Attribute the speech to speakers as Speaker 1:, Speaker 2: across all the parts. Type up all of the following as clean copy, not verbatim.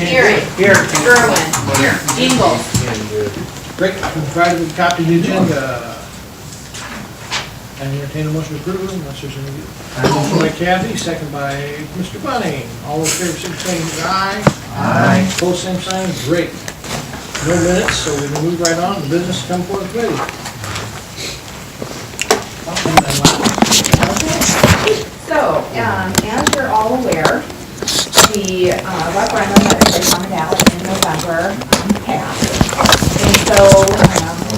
Speaker 1: Gary.
Speaker 2: Here.
Speaker 1: Gerwin. Here. Ingalls.
Speaker 2: Great, provided with a copy of the agenda. I entertain a motion to approve, unless there's any. Motion by Kathy, second by Mr. Bunning. All in favor, say aye. Aye. Post same sign, great. No minutes, so we can move right on, the business come for the committee.
Speaker 3: Okay. So, as you're all aware, the referendum that was placed on the ballot in November passed. And so,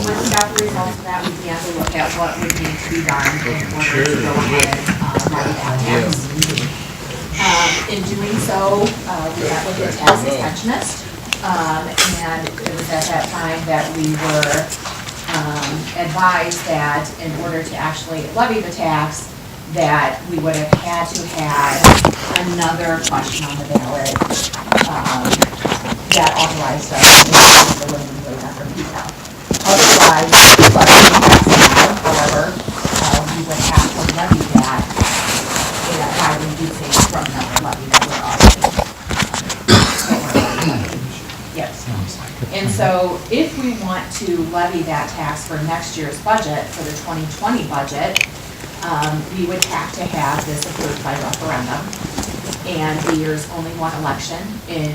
Speaker 3: once we got the results of that, we began to look at what would need to be done in order to go ahead and levy that tax. In doing so, we met with the tax extensionist, and it was at that time that we were advised that in order to actually levy the tax, that we would have had to have another question on the ballot that authorized us to increase the living wage under PTEL. Otherwise, but however, we would have to levy that by reducing from the levy that we're already. Yes. And so if we want to levy that tax for next year's budget, for the 2020 budget, we would have to have this approved by referendum. And there's only one election in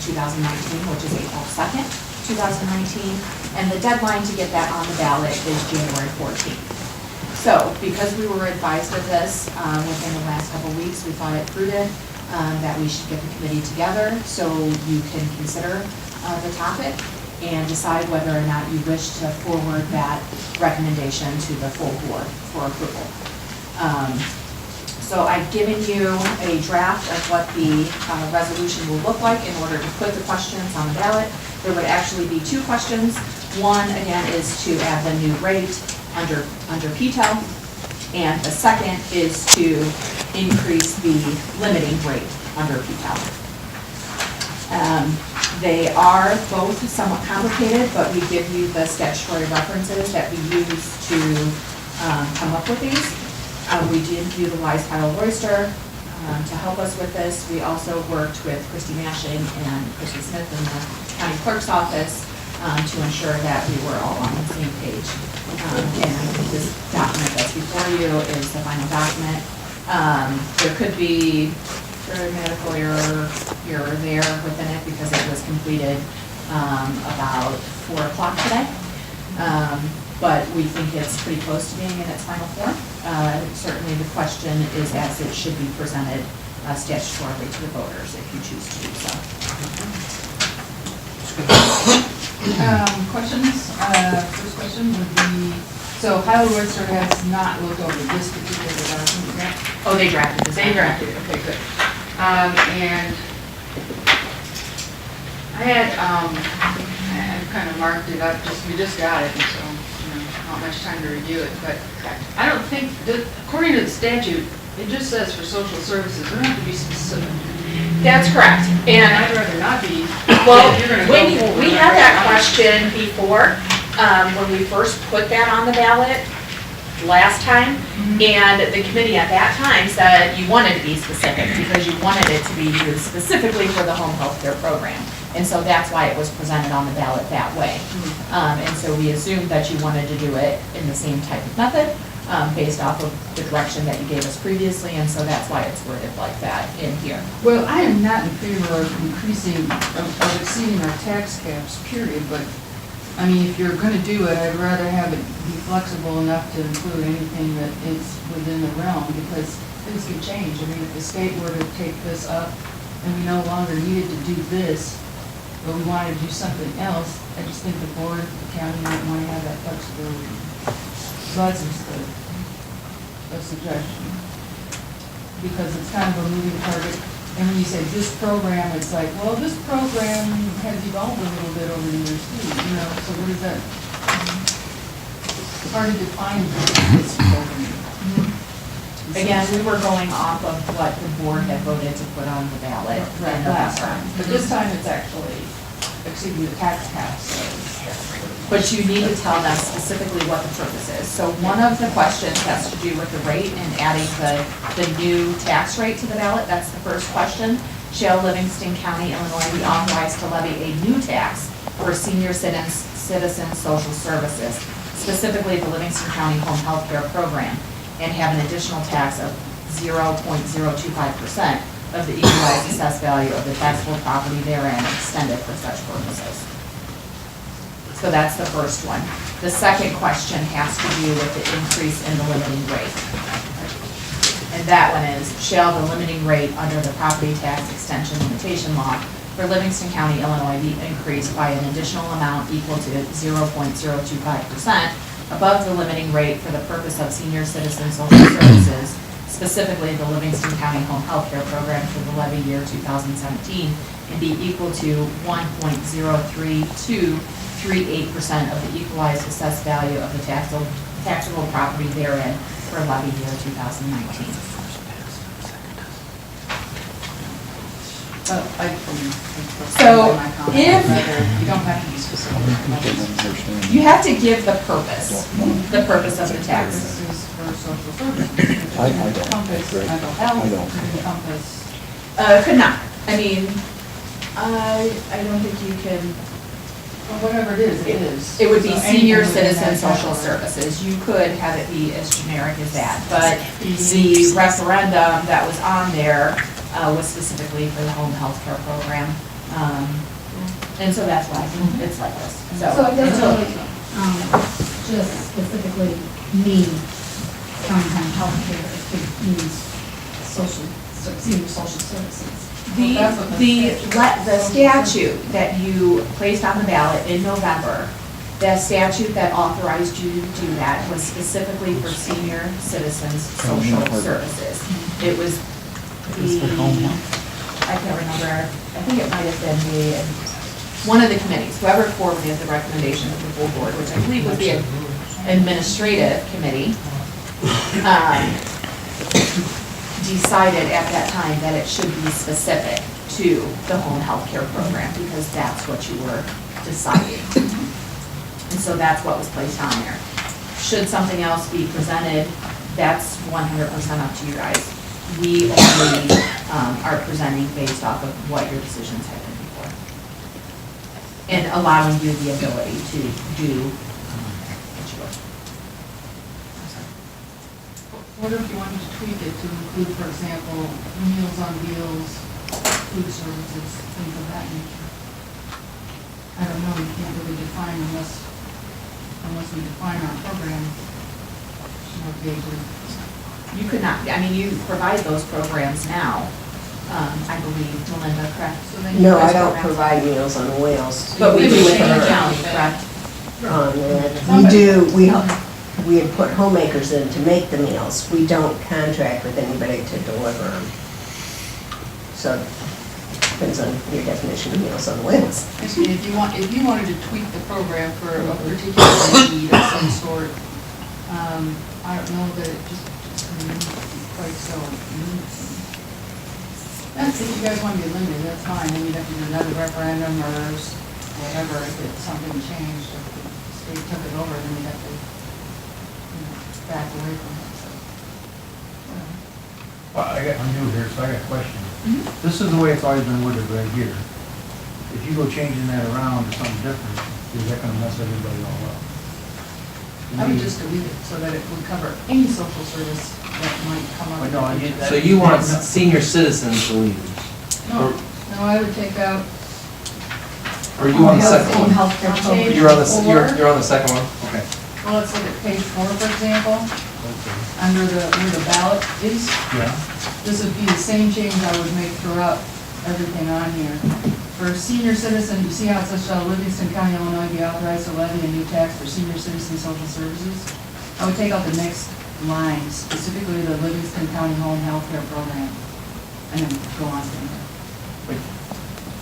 Speaker 3: 2019, which is April 2nd, 2019. And the deadline to get that on the ballot is January 14th. So because we were advised of this within the last couple of weeks, we thought it prudent that we should get the committee together so you can consider the topic and decide whether or not you wish to forward that recommendation to the full board for approval. So I've given you a draft of what the resolution will look like in order to put the questions on the ballot. There would actually be two questions. One, again, is to add the new rate under PTEL, and the second is to increase the limiting rate under PTEL. They are both somewhat complicated, but we give you the statutory references that we use to come up with these. We did utilize Kyle Royster to help us with this. We also worked with Christy Mashing and Christy Smith in the county clerk's office to ensure that we were all on the same page. And this document that's before you is the final document. There could be medical error here or there within it because it was completed about 4 o'clock today. But we think it's pretty close to being in its final form. Certainly the question is as it should be presented statutorily to the voters if you choose to do so.
Speaker 4: Questions? First question would be, so Kyle Royster has not looked over this particular document yet?
Speaker 3: Oh, they drafted this.
Speaker 4: They drafted it, okay, good. And I had kind of marked it up, we just got it, and so, not much time to review it, but I don't think, according to the statute, it just says for social services, we don't have to be specific.
Speaker 3: That's correct. And
Speaker 4: I'd rather not be.
Speaker 3: well, we had that question before, when we first put that on the ballot last time, and the committee at that time said you wanted to be specific because you wanted it to be used specifically for the home health care program. And so that's why it was presented on the ballot that way. And so we assumed that you wanted to do it in the same type of method, based off of the direction that you gave us previously, and so that's why it's worded like that in here.
Speaker 4: Well, I am not in favor of increasing, of exceeding our tax caps, period, but, I mean, if you're gonna do it, I'd rather have it be flexible enough to include anything that is within the realm, because things can change. I mean, if the state were to take this up and we no longer needed to do this, but we wanted to do something else, I just think the board, the county might want to have that flexibility. So that's just a suggestion. Because it's kind of a moving target. And when you say this program, it's like, well, this program has evolved a little bit over the years too, you know, so what is that? It's hard to define this program.
Speaker 3: Again, we were going off of what the board had voted to put on the ballot in
Speaker 4: Last
Speaker 3: November.
Speaker 4: time, but this time it's actually exceeding the tax cap, so.
Speaker 3: But you need to tell them specifically what the purpose is. So one of the questions has to do with the rate and adding the new tax rate to the ballot. That's the first question. shall Livingston County, Illinois be authorized to levy a new tax for senior citizen social services, specifically the Livingston County Home Health Care Program, and have an additional tax of 0.025% of the equalized assessed value of the taxable property therein extended for such purposes. So that's the first one. The second question has to do with the increase in the limiting rate. And that one is, shall the limiting rate under the property tax extension limitation law for Livingston County, Illinois be increased by an additional amount equal to 0.025% above the limiting rate for the purpose of senior citizen social services, specifically the Livingston County Home Health Care Program for the levy year 2017, and be equal to 1.03238% of the equalized assessed value of the taxable property therein for levy year 2019.
Speaker 4: I
Speaker 3: So, if-
Speaker 4: You don't have to be specific.
Speaker 3: You have to give the purpose of the tax.
Speaker 4: This is for social services.
Speaker 5: I don't.
Speaker 4: Encompass
Speaker 5: Right.
Speaker 4: mental health,
Speaker 5: I don't.
Speaker 4: encompass,
Speaker 3: Could not. I mean, I don't think you can,
Speaker 4: well, whatever it is, it is.
Speaker 3: it would be
Speaker 4: So
Speaker 3: senior
Speaker 4: anything within
Speaker 3: citizen
Speaker 4: that
Speaker 3: social
Speaker 4: category.
Speaker 3: services. You could have it be as generic as that, but the referendum that was on there was specifically for the home health care program. And so that's why it's like this.
Speaker 6: So it doesn't really, just specifically mean county home health care, it means senior social services.
Speaker 3: The statute that you placed on the ballot in November, the statute that authorized you to do that was specifically for senior citizens' social services. It was I can't remember, I think it might have been one of the committees, whoever forwarded the recommendation to the full board, which I believe would be an administrative committee, decided at that time that it should be specific to the home health care program because that's what you were deciding. And so that's what was placed on there. Should something else be presented, that's 100% up to you guys. We only are presenting based off of what your decisions have been before. And allowing you the ability to do what you want.
Speaker 4: What if you wanted to tweak it to include, for example, Meals on Wheels, food services, things of that nature? I don't know, you can't really define unless we define our program more vaguely.
Speaker 3: You could not, I mean, you provide those programs now, I believe, Melinda, correct?
Speaker 4: So then you
Speaker 7: No,
Speaker 4: guys
Speaker 7: I don't
Speaker 4: program-
Speaker 7: provide Meals on Wheels.
Speaker 3: But we do within the
Speaker 7: Sure.
Speaker 3: county, correct?
Speaker 7: We had put homemakers in to make the meals. We don't contract with anybody to deliver them. So, depends on your definition of Meals on Wheels.
Speaker 4: Actually, if you wanted to tweak the program for a particular need of some sort, I don't know that it just quite so. That's if you guys want to be limited, that's fine, then you'd have to do another referendum or whatever, if it's something changed, if the state took it over, then you'd have to, back away from it, so.
Speaker 8: Well, I'm new here, so I got a question. This is the way it's always been worded right here. If you go changing that around to something different, is that gonna mess everybody all up?
Speaker 4: I would just delete it so that it would cover any social service that might come up.
Speaker 8: But no, I get that.
Speaker 9: So you want senior citizens to leave?
Speaker 4: No, I would take out.
Speaker 9: Or you on the second
Speaker 6: Home
Speaker 9: one?
Speaker 6: health care program.
Speaker 9: You're on the second one? Okay.
Speaker 4: Well, let's look at page 4, for example,
Speaker 8: Okay.
Speaker 4: under where the ballot is.
Speaker 8: Yeah,
Speaker 4: This would be the same change I would make throughout everything on here. For senior citizen, you see how it says, shall Livingston County, Illinois be authorized to levy a new tax for senior citizen social services? I would take out the next line, specifically the Livingston County Home Health Care Program, and then go on from there.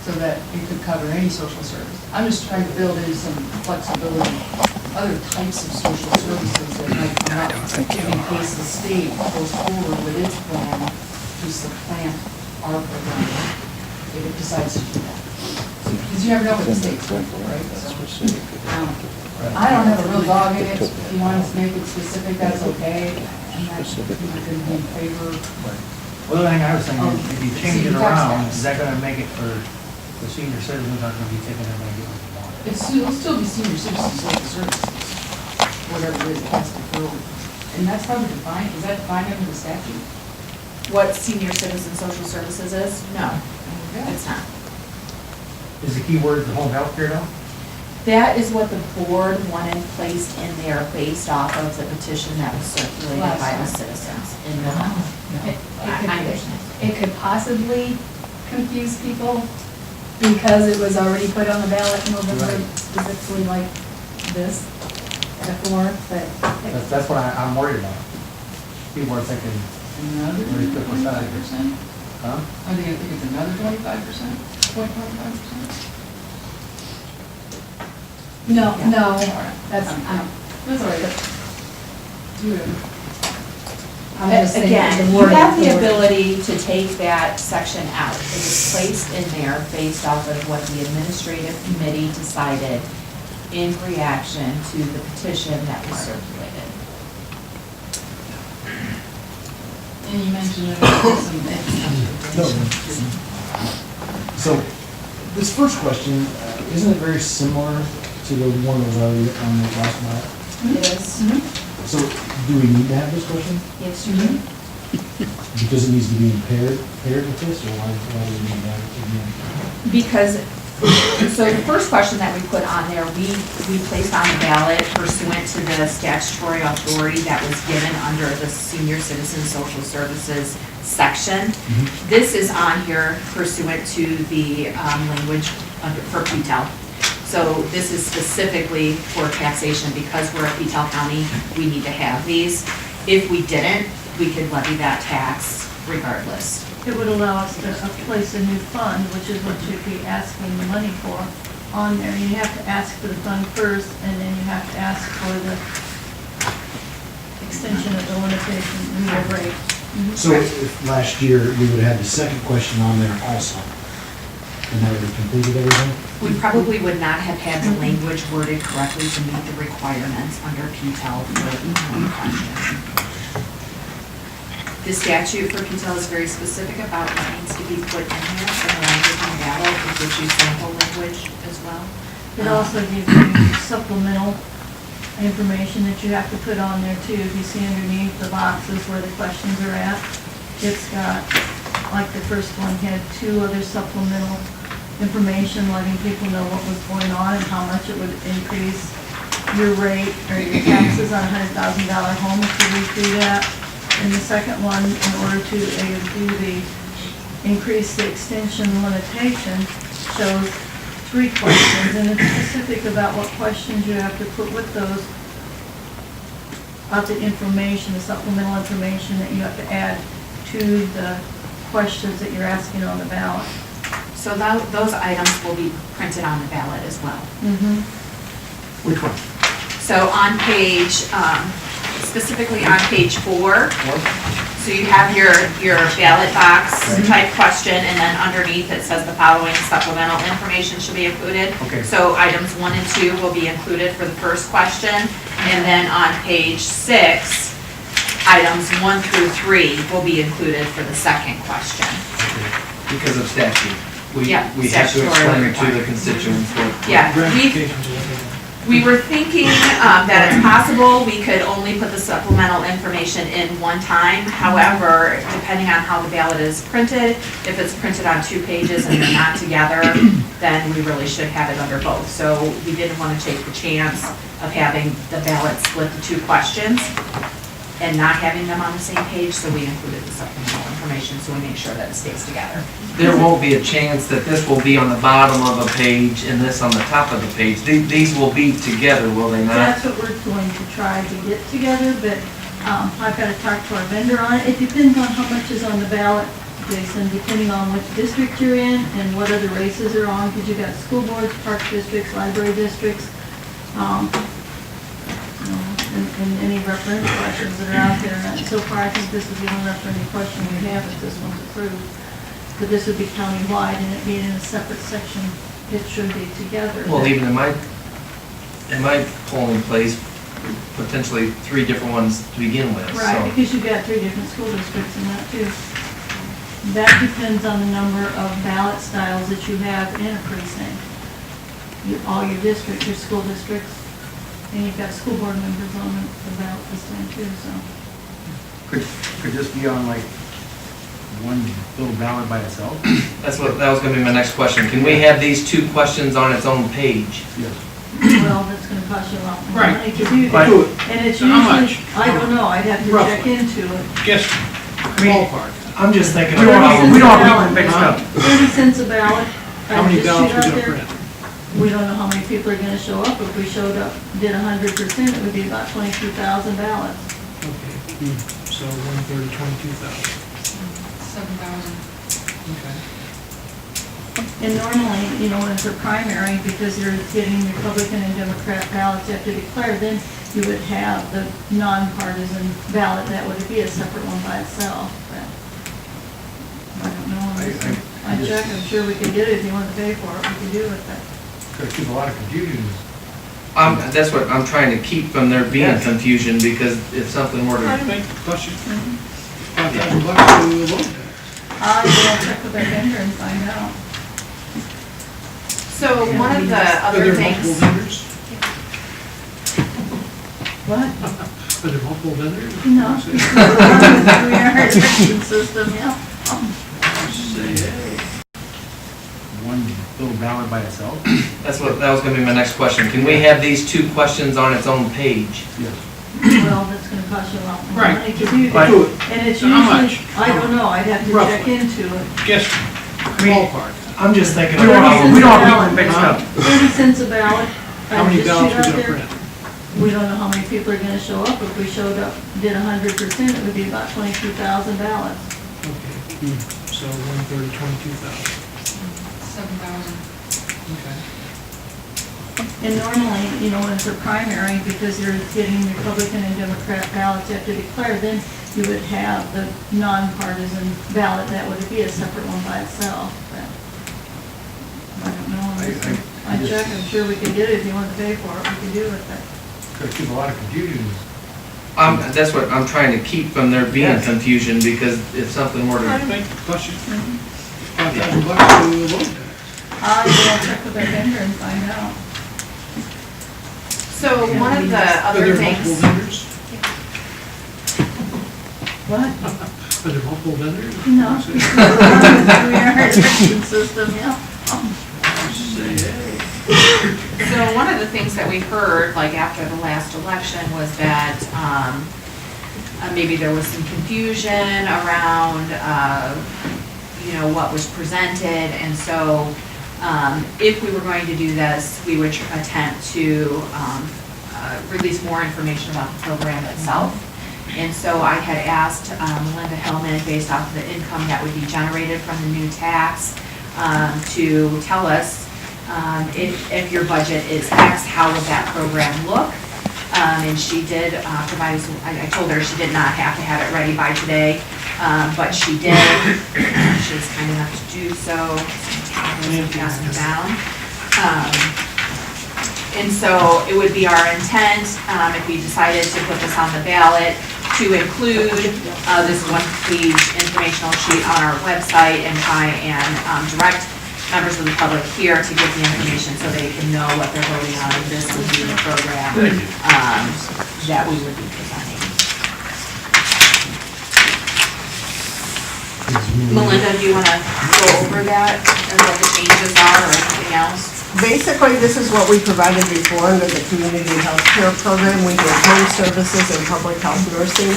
Speaker 4: So that it could cover any social service. I'm just trying to build in some flexibility, other types of social services that might come up in case the state goes forward with its plan to supplant our program, if it decides to do that. Because you never know what the state's going for, right? So, I don't have a real dog in it. If you want us to make it specific, that's okay. I'm not going to be in favor of
Speaker 8: Well, the thing I was thinking,
Speaker 4: Oh,
Speaker 8: if you change it
Speaker 4: senior tax
Speaker 8: around,
Speaker 4: caps.
Speaker 8: is that gonna make it for the senior citizens aren't gonna be taking their money what they want?
Speaker 4: It'll still be senior citizen social services, whatever it is, it has to go. And that's probably defined, is that defined under the statute?
Speaker 3: What senior citizen social services is? No, it's not.
Speaker 8: Is the key word the home health care now?
Speaker 3: That is what the board wanted placed in there based off of the petition that was circulated
Speaker 4: Last
Speaker 3: by the
Speaker 4: time.
Speaker 3: citizens in the. I understand.
Speaker 6: It could possibly confuse people because it was already put on the ballot in November,
Speaker 8: Right.
Speaker 6: specifically like this before, but
Speaker 8: That's what I'm worried about. People are thinking,
Speaker 4: Another
Speaker 8: Where's the percentage?
Speaker 4: 25%?
Speaker 8: huh?
Speaker 4: Are they gonna think it's another 25%? 0.25%?
Speaker 6: no, no,
Speaker 4: All right.
Speaker 6: that's,
Speaker 4: That's all right. Do it.
Speaker 6: I'm just saying.
Speaker 3: Again,
Speaker 6: the
Speaker 3: you
Speaker 6: wording-
Speaker 3: have the
Speaker 6: wording.
Speaker 3: ability to take that section out. It was placed in there based off of what the administrative committee decided in reaction to the petition that was circulated.
Speaker 4: And you mentioned that there was some
Speaker 5: No.
Speaker 4: information.
Speaker 5: So, this first question, isn't it very similar to the one that was already on the last mile?
Speaker 3: It is.
Speaker 5: So, do we need to have this question?
Speaker 3: Yes, you do.
Speaker 5: Because it needs to be paired with this, or why do we need that again?
Speaker 3: Because, so the first question that we put on there, we placed on the ballot pursuant to the statutory authority that was given under the senior citizen social services section. This is on here pursuant to the language for PTEL. So this is specifically for taxation, because we're a PTEL county, we need to have these. If we didn't, we could levy that tax regardless.
Speaker 10: It would allow us to place a new fund, which is what you'd be asking the money for on there. You have to ask for the fund first, and then you have to ask for the extension of the limitation real rate.
Speaker 5: So, if last year, we would have had the second question on there also, and that would have completed everything?
Speaker 3: We probably would not have had the language worded correctly to meet the requirements under PTEL for the question. The statute for PTEL is very specific about what needs to be put in there, and the language on the ballot, it gives you sample language as well.
Speaker 10: It also gives you supplemental information that you have to put on there too. If you see underneath the boxes where the questions are at, it's got, like the first one had 2 other supplemental information letting people know what was going on and how much it would increase your rate or your taxes on a $100,000 home if you read through that. And the second one, in order to do the increase the extension limitation, shows 3 questions, and it's specific about what questions you have to put with those, about the information, the supplemental information that you have to add to the questions that you're asking on the ballot.
Speaker 3: So those items will be printed on the ballot as well.
Speaker 8: Which one?
Speaker 3: So on page, specifically on page 4, so you have your ballot box type question, and then underneath it says the following supplemental information should be included.
Speaker 8: Okay.
Speaker 3: So items 1 and 2 will be included for the first question, and then on page 6, items 1 through 3 will be included for the second question.
Speaker 9: Because of statute.
Speaker 3: Yeah,
Speaker 9: We have to
Speaker 3: statutory
Speaker 9: explain to the
Speaker 3: requirement.
Speaker 9: constituents what.
Speaker 3: Yeah,
Speaker 2: Ramifications of what
Speaker 3: we were thinking that it's possible we could only put the supplemental information in one time. However, depending on how the ballot is printed, if it's printed on 2 pages and they're not together, then we really should have it under both. So we didn't want to take the chance of having the ballot split the 2 questions and not having them on the same page, so we included the supplemental information, so we make sure that it stays together.
Speaker 9: There won't be a chance that this will be on the bottom of a page and this on the top of the page. These will be together, will they not?
Speaker 10: That's what we're going to try to get together, but I've got to talk to our vendor on it. It depends on how much is on the ballot, Jason, depending on which district you're in and what other races are on, because you've got school boards, park districts, library districts, and any referendum questions that are out there. And so far, I think this is the only referendum question we have if this one's approved. But this would be countywide, and it being in a separate section, it should be together.
Speaker 9: Well, even in my polling place, potentially 3 different ones to begin with,
Speaker 10: Right,
Speaker 9: so.
Speaker 10: because you've got 3 different school districts in that too. That depends on the number of ballot styles that you have in a precinct. All your districts, your school districts, and you've got school board members on the ballot this time too, so.
Speaker 8: Could this be on like one little ballot by itself?
Speaker 9: That was gonna be my next question. Can we have these two questions on its own page?
Speaker 8: Yes.
Speaker 10: Well, that's gonna cost you a lot more
Speaker 2: Right.
Speaker 10: money to do
Speaker 8: But-
Speaker 10: that.
Speaker 2: Do it.
Speaker 10: And it's
Speaker 2: So how
Speaker 10: usually,
Speaker 2: much?
Speaker 10: I don't know, I'd have to check
Speaker 2: Roughly.
Speaker 10: into it.
Speaker 2: Just ballpark.
Speaker 9: I'm just thinking
Speaker 8: We don't
Speaker 9: about.
Speaker 8: want people mixed up.
Speaker 10: 30 cents a ballot.
Speaker 2: How many
Speaker 10: Just
Speaker 2: ballots
Speaker 10: shoot
Speaker 2: we
Speaker 10: out
Speaker 2: gonna
Speaker 10: there.
Speaker 2: print?
Speaker 10: We don't know how many people are gonna show up. If we showed up, did 100%, it would be about 22,000 ballots.
Speaker 2: Okay, so 1/3, 22,000.
Speaker 4: 7,000.
Speaker 2: Okay.
Speaker 10: And normally, you know, when it's a primary, because you're getting Republican and Democrat ballots you have to declare, then you would have the nonpartisan ballot. That would be a separate one by itself, but I don't know. I check, I'm sure we could get it if you want to pay for it, we could do it, but.
Speaker 8: Could keep a lot of confusion.
Speaker 9: That's what I'm trying to keep from there being
Speaker 8: Yes.
Speaker 9: confusion, because if something were
Speaker 2: I
Speaker 9: to,
Speaker 2: think plus you $5,000 to load that.
Speaker 10: I will check with our vendor and find out.
Speaker 3: So one of the
Speaker 2: Are
Speaker 3: other
Speaker 2: there multiple
Speaker 3: things,
Speaker 2: vendors?
Speaker 10: What?
Speaker 2: Are there multiple vendors?
Speaker 10: No. We are a election system, yeah.
Speaker 8: One little ballot by itself?
Speaker 9: that was gonna be my next question. Can we have these two questions on its own page?
Speaker 8: Yes.
Speaker 10: Well, that's gonna cost you a lot more
Speaker 2: Right.
Speaker 10: money to do
Speaker 8: But-
Speaker 10: that.
Speaker 2: Do it.
Speaker 10: And it's
Speaker 2: So how
Speaker 10: usually,
Speaker 2: much?
Speaker 10: I don't know, I'd have to
Speaker 2: Roughly.
Speaker 10: check into it.
Speaker 2: Just ballpark.
Speaker 9: I'm just thinking
Speaker 8: We don't
Speaker 9: about.
Speaker 8: want people mixed up.
Speaker 10: 30 cents a ballot.
Speaker 2: How many
Speaker 10: Just
Speaker 2: ballots
Speaker 10: shoot
Speaker 2: we
Speaker 10: out
Speaker 2: gonna
Speaker 10: there.
Speaker 2: print?
Speaker 10: We don't know how many people are gonna show up. If we showed up, did 100%, it would be about 22,000 ballots.
Speaker 2: Okay, so 1/3, 22,000.
Speaker 4: 7,000.
Speaker 2: Okay.
Speaker 10: And normally, you know, when it's a primary, because you're getting Republican and Democrat ballots you have to declare, then you would have the nonpartisan ballot. That would be a separate one by itself, but I don't know. I check, I'm sure we could get it if you want to pay for it, we could do it, but.
Speaker 8: Could keep a lot of confusion.
Speaker 9: That's what I'm trying to keep from there being
Speaker 8: Yes.
Speaker 9: confusion, because if something were
Speaker 2: I
Speaker 9: to,
Speaker 2: think plus you $5,000 to load that.
Speaker 10: I will check with our vendor and find out.
Speaker 3: so one of the
Speaker 2: Are
Speaker 3: other
Speaker 2: there multiple
Speaker 3: things,
Speaker 2: vendors?
Speaker 10: What?
Speaker 2: Are there multiple vendors?
Speaker 10: No. We are a election system, yeah.
Speaker 3: so one of the things that we heard, like after the last election, was that, maybe there was some confusion around, you know, what was presented, and so, if we were going to do this, we would attempt to, release more information about the program itself. And so I had asked Melinda Hillman, based off of the income that would be generated from the new tax, to tell us if your budget is X, how would that program look? And she did provide us, I told her she did not have to have it ready by today, but she did. She was kind enough to do so. Pass them down. And so it would be our intent, if we decided to put this on the ballot, to include this one-page informational sheet on our website and try and direct members of the public here to get the information so they can know what they're voting on. And this would be the program that we would be presenting. Melinda, do you want to go over that and what the changes are or anything else?
Speaker 7: Basically, this is what we provided before under the community health care program. We did home services and public health nursing.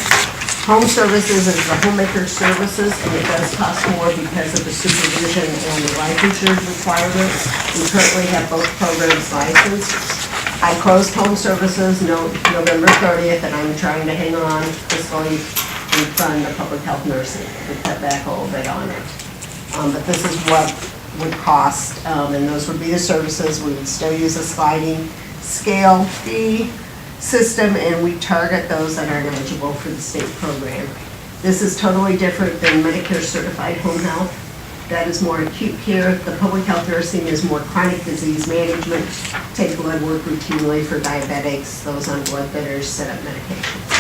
Speaker 7: Home services is the homemaker services, and it does cost more because of the supervision and the licensure requirements. We currently have both programs licensed. I closed home services November 30th, and I'm trying to hang on fiscally and fund the public health nursing. We cut back a little bit on it. But this is what would cost, and those would be the services. We would still use a sliding scale fee system, and we target those that aren't eligible for the state program. This is totally different than Medicare certified home health. That is more acute care. The public health nursing is more chronic disease management, take blood work routinely for diabetics, those on blood thinners, set up medications.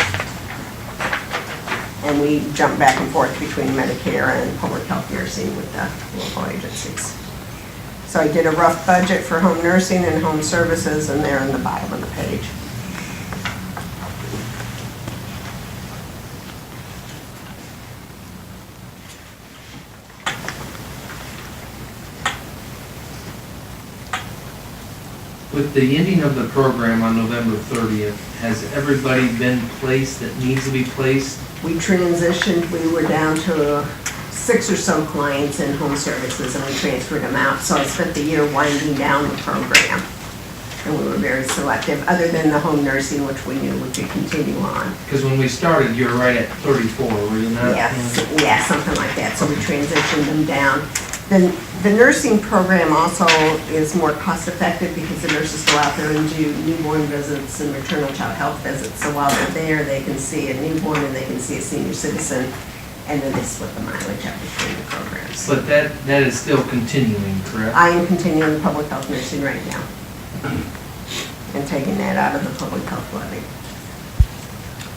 Speaker 7: And we jump back and forth between Medicare and public health nursing with the local agencies. So I did a rough budget for home nursing and home services, and they're in the bottom of the page.
Speaker 9: With the ending of the program on November 30th, has everybody been placed that needs to be placed?
Speaker 7: We transitioned, we were down to 6 or so clients in home services, and we transferred them out. So I spent the year winding down the program, and we were very selective, other than the home nursing, which we knew we could continue on.
Speaker 9: Because when we started, you were right at 34, were you not?
Speaker 7: Yes, yeah, something like that. So we transitioned them down. The nursing program also is more cost effective because the nurses go out there and do newborn visits and maternal child health visits. So while they're there, they can see a newborn and they can see a senior citizen, and then they split the mileage up between the programs.
Speaker 9: But that is still continuing, correct?
Speaker 7: I am continuing public health nursing right now and taking that out of the public health levy.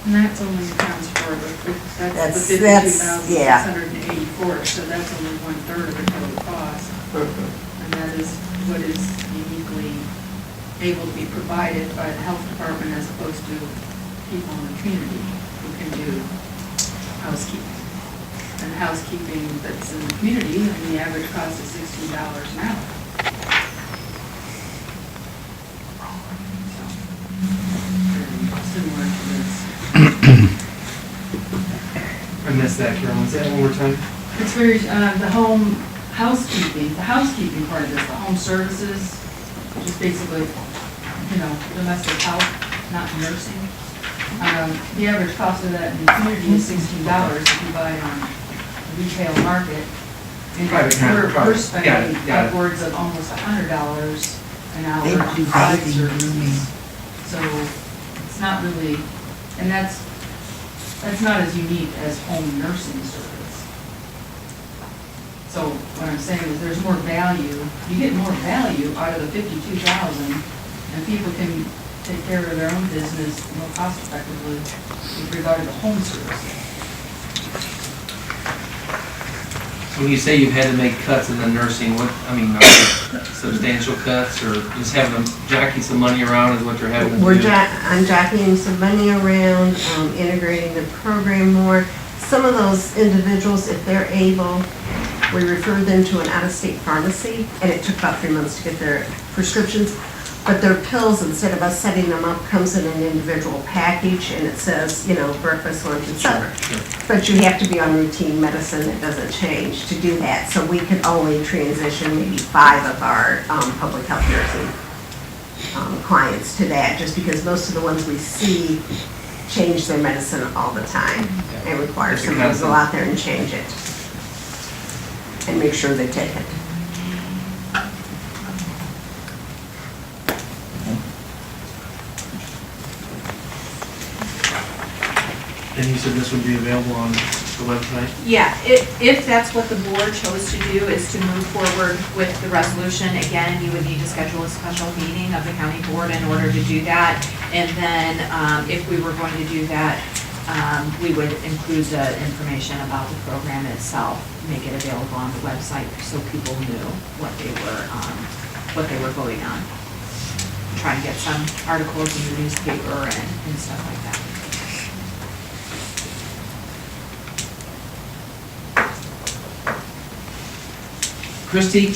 Speaker 4: And that's only accounts for
Speaker 7: That's-
Speaker 4: the
Speaker 7: yeah.
Speaker 4: 52,684, so that's only 1/3 of the total cost. And that is what is uniquely able to be provided by the health department as opposed to people in the community who can do housekeeping. And housekeeping that's in the community, and the average cost is $16 an hour. So, very similar to this.
Speaker 9: I missed that, Carolyn. Say that one more time.
Speaker 4: It's very, the housekeeping part of this, the home services, which is basically, domestic health, not nursing. The average cost of that in the community is $16 if you buy it on the retail market. And we're spending upwards of almost $100 an hour on product services. So it's not really, and that's not as unique as home nursing service. So what I'm saying is there's more value, you get more value out of the $52,000, and people can take care of their own business more cost effectively with regard to the home services.
Speaker 9: When you say you've had to make cuts in the nursing, are they substantial cuts, or just having them jockey some money around is what you're having to do?
Speaker 7: I'm jockeying some money around, integrating the program more. Some of those individuals, if they're able, we refer them to an out-of-state pharmacy, and it took about 3 months to get their prescriptions. But their pills, instead of us setting them up, comes in an individual package, and it says, breakfast, lunch, and supper.
Speaker 9: Sure.
Speaker 7: But you have to be on routine medicine that doesn't change to do that. So we can only transition maybe 5 of our public health nursing clients to that, just because most of the ones we see change their medicine all the time and require
Speaker 9: It's a
Speaker 7: someone to go
Speaker 9: constant.
Speaker 7: out there and change it and make sure they take it.
Speaker 9: And you said this would be available on the website?
Speaker 3: Yeah, if that's what the board chose to do, is to move forward with the resolution, again, you would need to schedule a special meeting of the county board in order to do that. And then, if we were going to do that, we would include the information about the program itself, make it available on the website so people knew what they were voting on. Try and get some articles in the newspaper and stuff like that.
Speaker 9: Christie?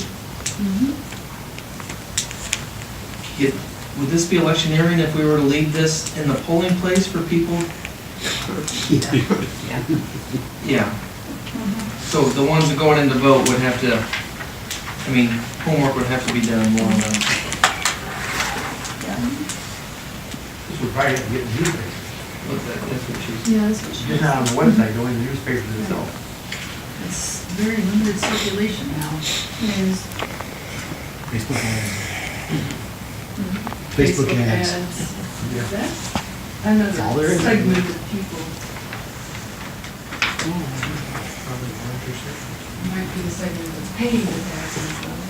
Speaker 9: Would this be electioneering if we were to leave this in the polling place for people? Yeah. So the ones that going in to vote would have to, homework would have to be done more on them.
Speaker 8: This would probably have to get in the newspaper.
Speaker 9: That's what she's.
Speaker 4: Yeah, that's what she
Speaker 8: Just not on the website, go in the newspaper itself.
Speaker 4: It's very limited circulation now.
Speaker 5: Facebook ads. Facebook ads.
Speaker 8: Yeah.
Speaker 4: That's
Speaker 5: All there
Speaker 4: another
Speaker 5: is.
Speaker 4: segment of people.
Speaker 2: Probably more interested.
Speaker 4: Might be the segment that's paying the taxes though.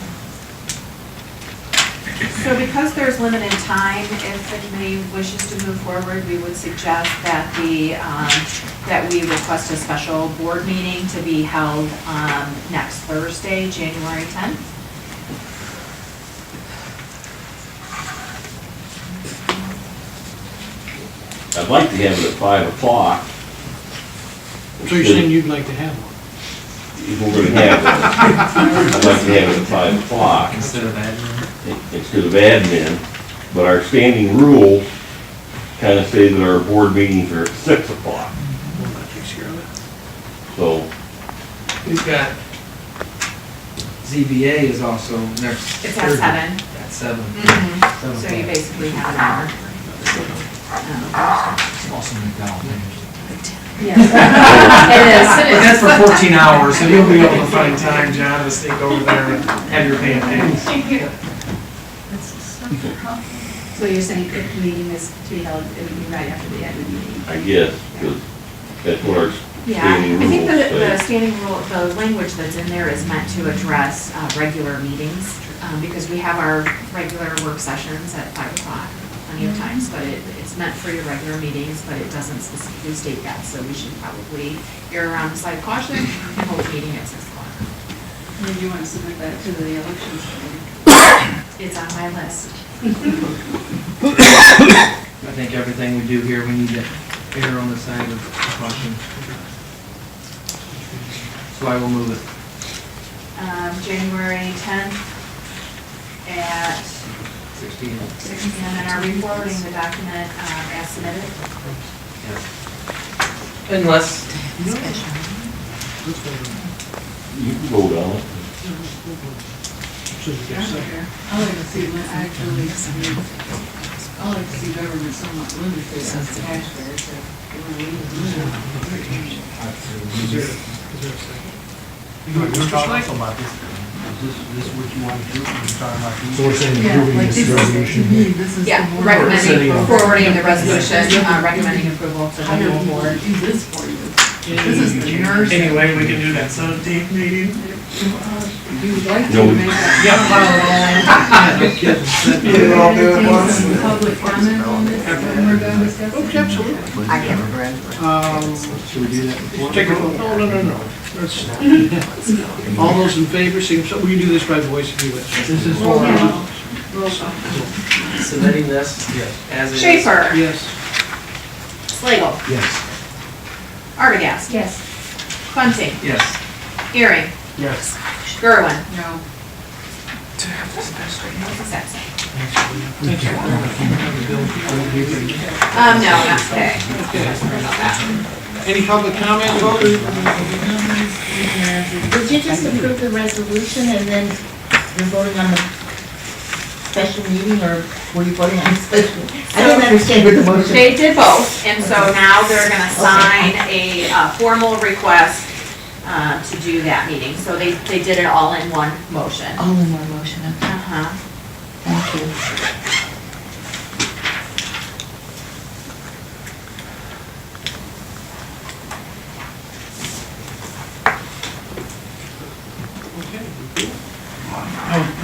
Speaker 3: So because there's limited time, if anybody wishes to move forward, we would suggest that that we request a special board meeting to be held next Thursday, January 10th.
Speaker 11: I'd like to have it at 5 o'clock.
Speaker 2: So you're saying you'd like to have one?
Speaker 11: If we're gonna have it, I'd like to have it at 5 o'clock
Speaker 9: Instead of admin.
Speaker 11: instead of admin, but our standing rules kind of say that our board meetings are at 6 o'clock.
Speaker 2: Well, that takes care of it.
Speaker 11: So,
Speaker 9: We've got ZBA is also next.
Speaker 3: It's at 7.
Speaker 9: At 7.
Speaker 3: So you basically have an hour.
Speaker 5: Also McDonald's.
Speaker 3: Yes. It is.
Speaker 9: But that's for 14 hours, so you'll be able to find time, John, to sneak over there and have your pancakes.
Speaker 6: So you're saying if the meeting is to be held, it would be right after the admin meeting?
Speaker 11: I guess, because that's what our
Speaker 3: Yeah,
Speaker 11: standing
Speaker 3: I think
Speaker 11: rules
Speaker 3: the
Speaker 11: say.
Speaker 3: standing rule, the language that's in there is meant to address regular meetings, because we have our regular work sessions at 5 o'clock plenty of times, but it's meant for your regular meetings, but it doesn't specifically state that, so we should probably err around the side of caution and hold the meeting at 6 o'clock.
Speaker 4: And then you want to submit that to the elections committee?
Speaker 3: It's on my list.
Speaker 9: I think everything we do here, we need to err on the side of caution. So I will move it.
Speaker 3: January 10th at
Speaker 9: 16.
Speaker 3: 6 p.m. and are we forwarding the document as submitted?
Speaker 9: Yes. Unless,
Speaker 11: You can vote on it.
Speaker 2: So you get a second.
Speaker 4: I like to see, actually, I like to see government somewhat limited as taxpayers.
Speaker 2: Is there a second?
Speaker 8: You were talking about this, is this what you want to do? You're talking about these?
Speaker 5: So we're saying
Speaker 4: Yeah,
Speaker 5: approving
Speaker 4: like
Speaker 5: this
Speaker 4: this
Speaker 5: resolution.
Speaker 4: is, to me, this is.
Speaker 3: Yeah,
Speaker 4: the more-
Speaker 3: recommending,
Speaker 5: Setting-
Speaker 3: forwarding the resolution, recommending approval to the
Speaker 4: I don't
Speaker 3: whole board.
Speaker 4: want to do this for you. This is the nurse.
Speaker 9: anyway, we can do that 17th meeting.
Speaker 4: You would like to
Speaker 11: No.
Speaker 4: make that.
Speaker 2: Yeah,
Speaker 4: All do it once. Public comment on this, when we're done discussing?
Speaker 2: Okay, absolutely.
Speaker 7: I can't remember.
Speaker 8: Should we do that before?
Speaker 2: Take a vote. No. Let's- All those in favor, so we can do this by voice if you wish.
Speaker 8: This is
Speaker 4: Roll
Speaker 8: for,
Speaker 4: call. Roll call.
Speaker 9: Submitting this as is.
Speaker 2: Yes.
Speaker 3: Schaefer, Slagle,
Speaker 5: Yes.
Speaker 3: Artigast,
Speaker 6: Yes.
Speaker 3: Bunting,
Speaker 9: Yes.
Speaker 3: Earring,
Speaker 8: yes.
Speaker 3: Gerwin.
Speaker 4: No.
Speaker 3: Moses absent.
Speaker 2: Thank you.
Speaker 3: No, not today.
Speaker 2: Any public comment, folks?
Speaker 12: Did you just approve the resolution and then you're voting on the special meeting, or were you voting on the special? I didn't understand what the motion.
Speaker 3: They did both, and so now they're gonna sign a formal request to do that meeting. So they did it all in one motion.
Speaker 12: All in one motion, okay,
Speaker 3: Uh-huh.
Speaker 12: thank you.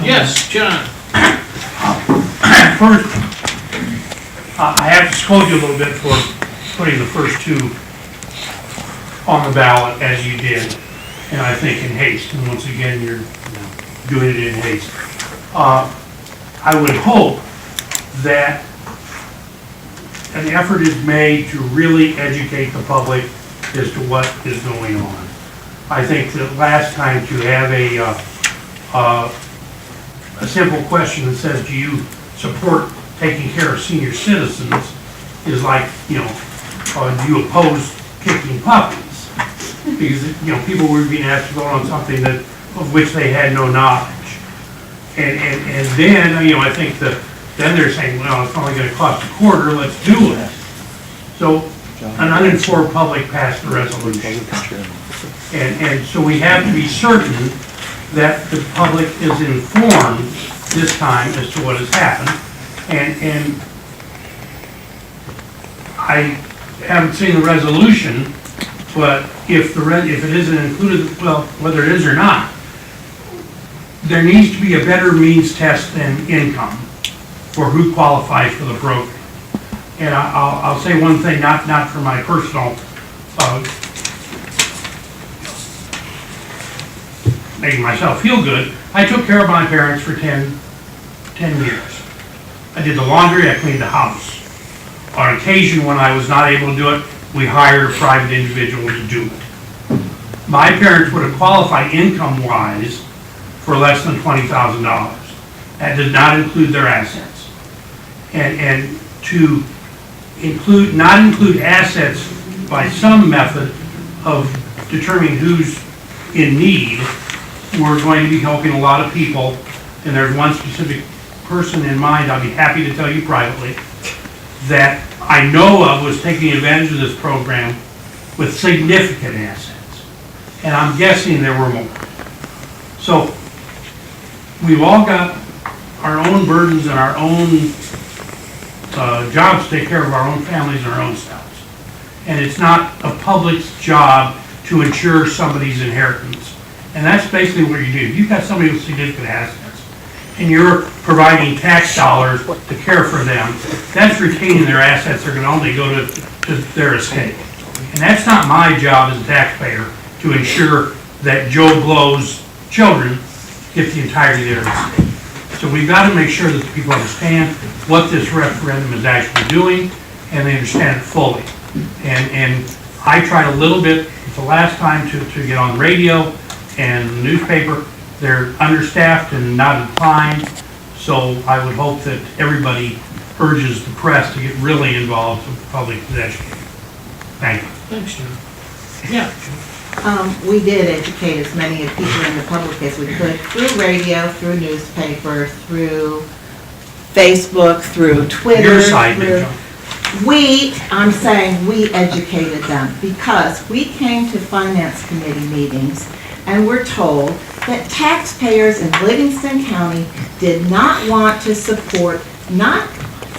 Speaker 2: Yes, John.
Speaker 13: First, I have to scold you a little bit for putting the first two on the ballot as you did, and I think in haste, and once again, you're doing it in haste. I would hope that an effort is made to really educate the public as to what is going on. I think that last time to have a simple question that says, do you support taking care of senior citizens, is like, do you oppose kicking puppies? Because, people were being asked to vote on something of which they had no knowledge. And then, I think then they're saying, well, it's only gonna cost a quarter, let's do it. So, an uninformed public passed the resolution. And so we have to be certain that the public is informed this time as to what has happened. And I haven't seen the resolution, but if it isn't included, well, whether it is or not, there needs to be a better means test than income for who qualifies for the program. And I'll say one thing, not for my personal, making myself feel good. I took care of my parents for 10 years. I did the laundry, I cleaned the house. On occasion, when I was not able to do it, we hired a private individual to do it. My parents would have qualified income-wise for less than $20,000. That did not include their assets. And to not include assets by some method of determining who's in need, we're going to be helping a lot of people, and there's one specific person in mind I'll be happy to tell you privately that I know of was taking advantage of this program with significant assets. And I'm guessing there were more. So we've all got our own burdens and our own jobs to take care of our own families and our own selves. And it's not a public's job to ensure somebody's inheritance. And that's basically what you do. If you've got somebody with significant assets, and you're providing tax dollars to care for them, that's retaining their assets. They're going to only go to their estate. And that's not my job as a taxpayer to ensure that Joe Blow's children get the entirety of their estate. So we've got to make sure that the people understand what this referendum is actually doing, and they understand it fully. And I tried a little bit the last time to get on the radio and the newspaper. They're understaffed and not inclined, so I would hope that everybody urges the press to get really involved with public possession. Thank you.
Speaker 2: Thanks, John. Yeah.
Speaker 12: We did educate as many of people in the public as we could through radio, through newspaper, through Facebook, through Twitter.
Speaker 13: Your side, John.
Speaker 12: I'm saying we educated them because we came to finance committee meetings and we're told that taxpayers in Livingston County did not want to support not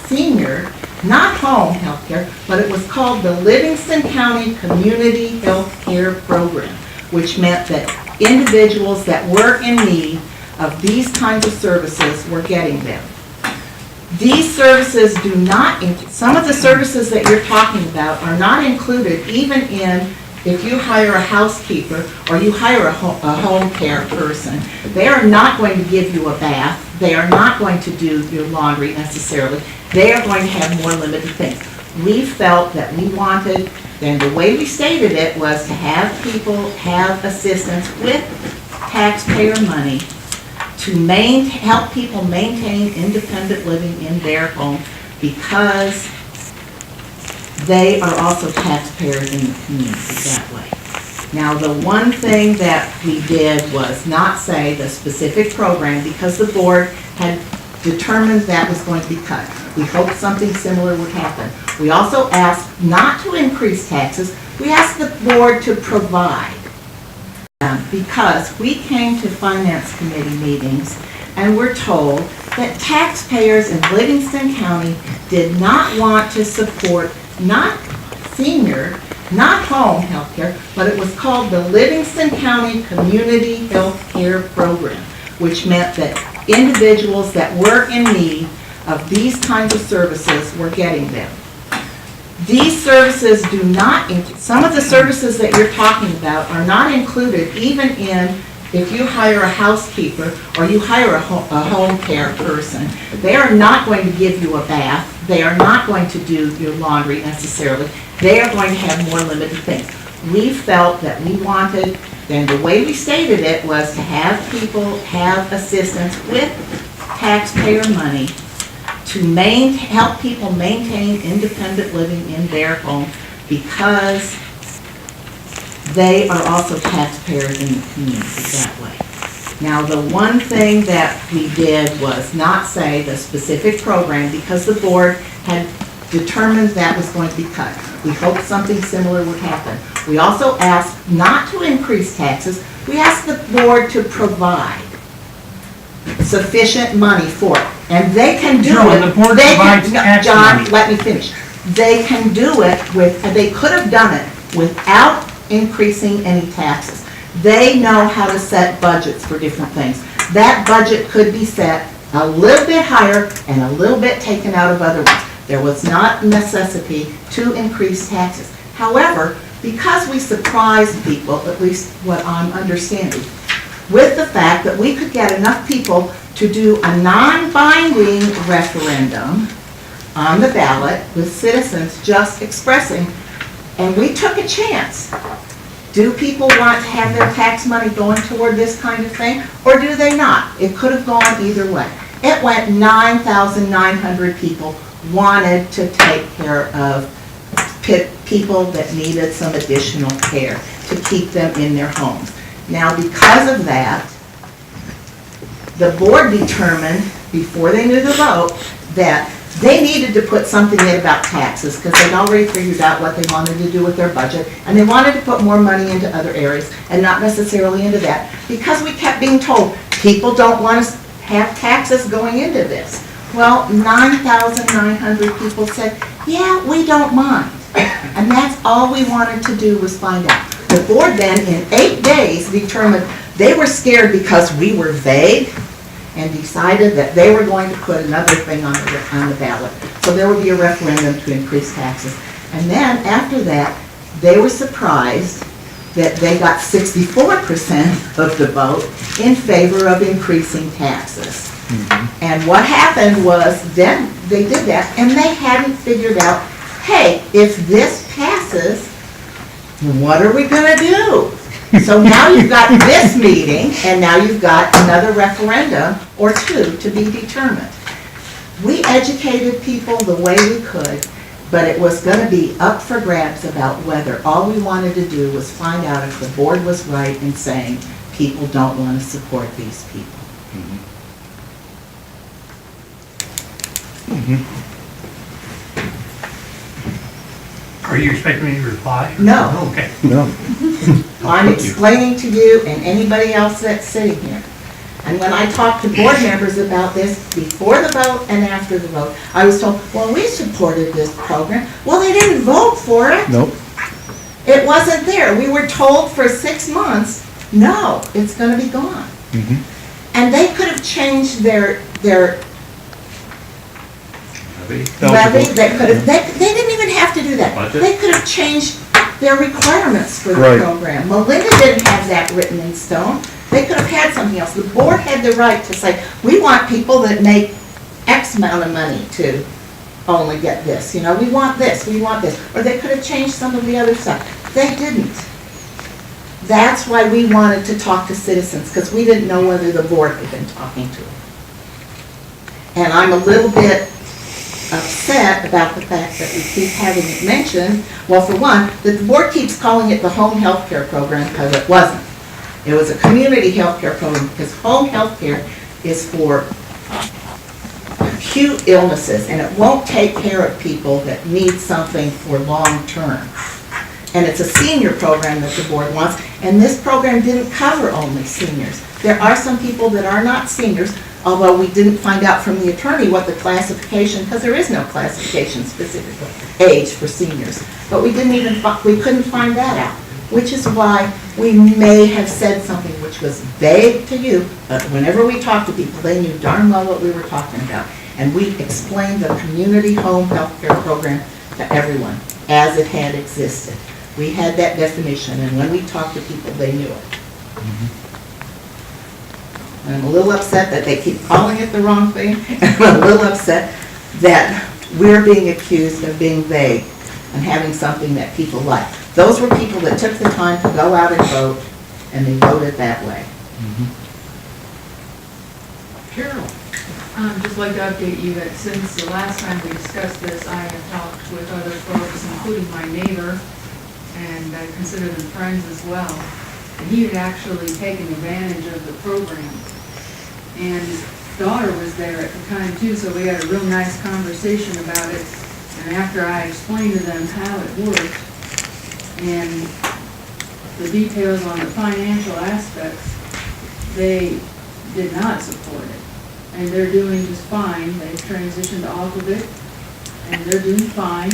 Speaker 12: senior, not home health care, but it was called the Livingston County Community Health Care Program, which meant that individuals that were in need of these kinds of services were getting them. These services do not, some of the services that you're talking about are not included even in if you hire a housekeeper or you hire a home care person. They are not going to give you a bath. They are not going to do your laundry necessarily. They are going to have more limited things. We felt that we wanted, and the way we stated it was to have people have assistance with taxpayer money to help people maintain independent living in their home because they are also taxpayers in the community that way. Now, the one thing that we did was not say the specific program because the board had determined that was going to be cut. We hoped something similar would happen. We also asked not to increase taxes. We asked the board to provide. Because we came to finance committee meetings and we're told that taxpayers in Livingston County did not want to support not senior, not home health care, but it was called the Livingston County Community Health Care Program, which meant that individuals that were in need of these kinds of services were getting them. These services do not, some of the services that you're talking about are not included even in if you hire a housekeeper or you hire a home care person. They are not going to give you a bath. They are not going to do your laundry necessarily. They are going to have more limited things. We felt that we wanted, and the way we stated it was to have people have assistance with taxpayer money to help people maintain independent living in their home because they are also taxpayers in the community that way. Now, the one thing that we did was not say the specific program because the board had determined that was going to be cut. We hoped something similar would happen. We also asked not to increase taxes. We asked the board to provide sufficient money for it. And they can do it.
Speaker 13: The board provides tax money.
Speaker 12: John, let me finish. They can do it they could have done it without increasing any taxes. They know how to set budgets for different things. that budget could be set a little bit higher and a little bit taken out of other ones. There was not necessity to increase taxes. However, because we surprised people, at least what I'm understanding, with the fact that we could get enough people to do a non-binding referendum on the ballot with citizens just expressing, and we took a chance. Do people want to have their tax money going toward this kind of thing, or do they not? It could have gone either way. It went 9,900 people wanted to take care of people that needed some additional care to keep them in their homes. Now, because of that, the board determined, before they knew the vote, that they needed to put something in about taxes, because they'd already figured out what they wanted to do with their budget, and they wanted to put more money into other areas, and not necessarily into that, because we kept being told, people don't want to have taxes going into this. Well, 9,900 people said, yeah, we don't mind. And that's all we wanted to do was find out. The board then, in 8 days, determined they were scared because we were vague, and decided that they were going to put another thing on the ballot. So there would be a referendum to increase taxes. And then, after that, they were surprised that they got 64% of the vote in favor of increasing taxes. And what happened was, then they did that, and they hadn't figured out, hey, if this passes, what are we gonna do? So now you've got this meeting, and now you've got another referendum or two to be determined. We educated people the way we could, but it was gonna be up for grabs about whether all we wanted to do was find out if the board was right in saying people don't want to support these people.
Speaker 13: Are you expecting me to reply?
Speaker 12: No.
Speaker 13: Okay.
Speaker 12: I'm explaining to you and anybody else that's sitting here. And when I talked to board members about this before the vote and after the vote, I was told, well, we supported this program. Well, they didn't vote for it.
Speaker 5: Nope.
Speaker 12: It wasn't there. We were told for 6 months, no, it's gonna be gone. And they could have changed their levy, they could have, they didn't even have to do that.
Speaker 11: Budget?
Speaker 12: They could have changed their requirements for the
Speaker 5: Right.
Speaker 12: program. Melinda didn't have that written in stone. They could have had something else. The board had the right to say, we want people that make X amount of money to only get this, you know, we want this. Or they could have changed some of the other stuff. They didn't. That's why we wanted to talk to citizens, because we didn't know whether the board had been talking to them. And I'm a little bit upset about the fact that we keep having it mentioned. Well, for one, that the board keeps calling it the home health care program, because it wasn't. It was a community health care program, because home health care is for acute illnesses, and it won't take care of people that need something for long term. And it's a senior program that the board wants, and this program didn't cover only seniors. There are some people that are not seniors, although we didn't find out from the attorney what the classification, because there is no classification specifically, age for seniors. But we couldn't find that out, which is why we may have said something which was vague to you, but whenever we talked to people, they knew darn well what we were talking about. And we explained the community home health care program to everyone as it had existed. We had that definition, and when we talked to people, they knew it. And I'm a little upset that they keep calling it the wrong thing, and I'm a little upset that we're being accused of being vague and having something that people like. Those were people that took the time to go out and vote, and they voted that way.
Speaker 2: Carol?
Speaker 4: Just like to update you that since the last time we discussed this, I have talked with other folks, including my neighbor, and I consider them friends as well. And he had actually taken advantage of the program. And his daughter was there at the time too, so we had a real nice conversation about it. And after I explained to them how it worked and the details on the financial aspects, they did not support it. And they're doing just fine. They've transitioned off of it, and they're doing fine.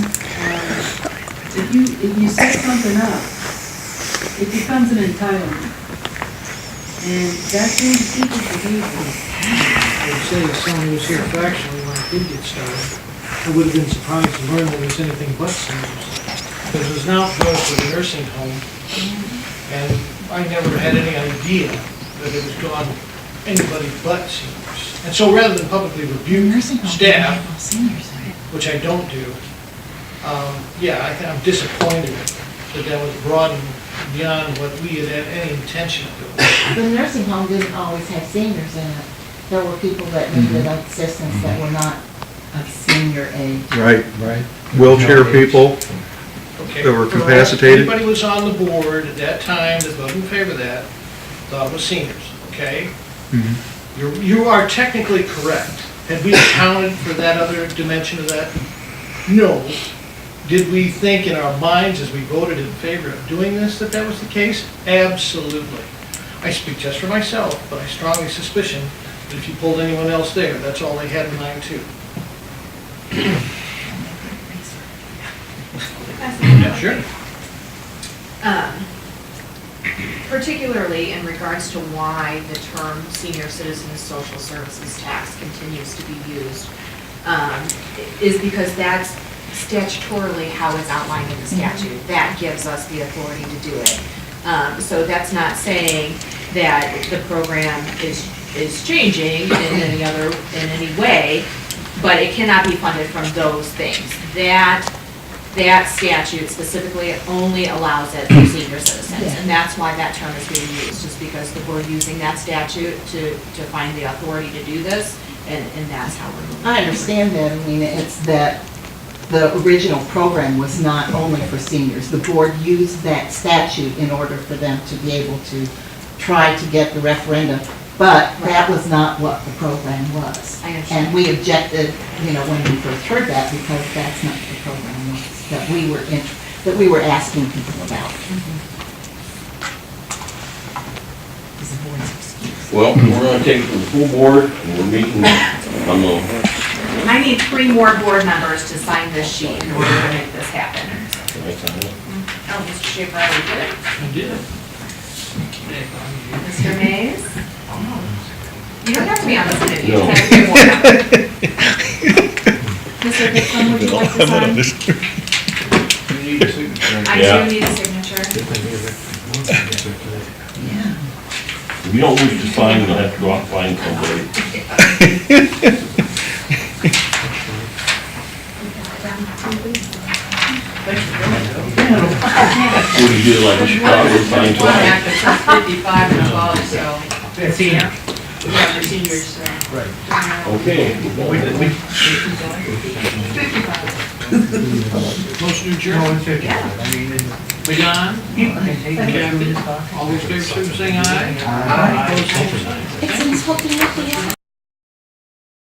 Speaker 4: If you set something up, it becomes an entitlement. And that seems easy to do.
Speaker 2: I would say if someone was here factually when it did get started, I would have been surprised to learn that it was anything but seniors. Because it was now close to the nursing home, and I never had any idea that it was gone anybody but seniors. And so rather than publicly rebuke staff, which I don't do, I'm disappointed that that was broadened beyond what we had any intention of doing.
Speaker 12: The nursing home didn't always have seniors in it. There were people that needed assistance that were not of senior age.
Speaker 14: Right.
Speaker 5: Right.
Speaker 14: Wheelchair people.
Speaker 2: Okay.
Speaker 14: That were incapacitated?
Speaker 2: Anybody was on the board at that time that voted in favor of that, thought it was seniors, okay? You are technically correct. Had we accounted for that other dimension of that? No. Did we think in our minds as we voted in favor of doing this that that was the case? Absolutely. I speak just for myself, but I strongly suspicion that if you pulled anyone else there, that's all they had in mind too. Yeah, sure.
Speaker 3: Particularly in regards to why the term senior citizens social services tax continues to be used, is because that's statutorily how it's outlined in the statute. That gives us the authority to do it. So that's not saying that the program is changing in any way, but it cannot be funded from those things. That statute specifically only allows it for senior citizens, and that's why that term is being used, is because we're using that statute to find the authority to do this, and that's how we're moving.
Speaker 12: I understand that, Alina. It's that the original program was not only for seniors. The board used that statute in order for them to be able to try to get the referendum, but that was not what the program was.
Speaker 3: I understand.
Speaker 12: And we objected, when we first heard that, because that's not what the program was, that we were asking people about.
Speaker 11: Well, we're gonna take it to the full board, and we're meeting on the,
Speaker 3: I need 3 more board members to sign this sheet in order to make this happen.
Speaker 11: can I sign it?
Speaker 3: Oh, Mr. Schaefer already did it.
Speaker 2: I did.
Speaker 3: Mr. Mays? You don't have to be on this committee.
Speaker 11: No.
Speaker 3: You have 3 more members. Mr. Dixon, would you like to sign?
Speaker 2: You need a signature.
Speaker 3: I
Speaker 11: Yeah.
Speaker 3: do need a signature.
Speaker 11: If you don't wish to sign, you'll have to go out and find somebody. What do you do, like in Chicago, sign
Speaker 4: One
Speaker 11: twice?
Speaker 4: act that says 55 and above, so.
Speaker 2: Senior.
Speaker 4: Yeah, for seniors, so.
Speaker 11: Okay.
Speaker 2: Motion to adjourn. Leon? Kathy? All those in favor, saying aye. Aye. Opposed, same sign.
Speaker 12: It's insulting at the end.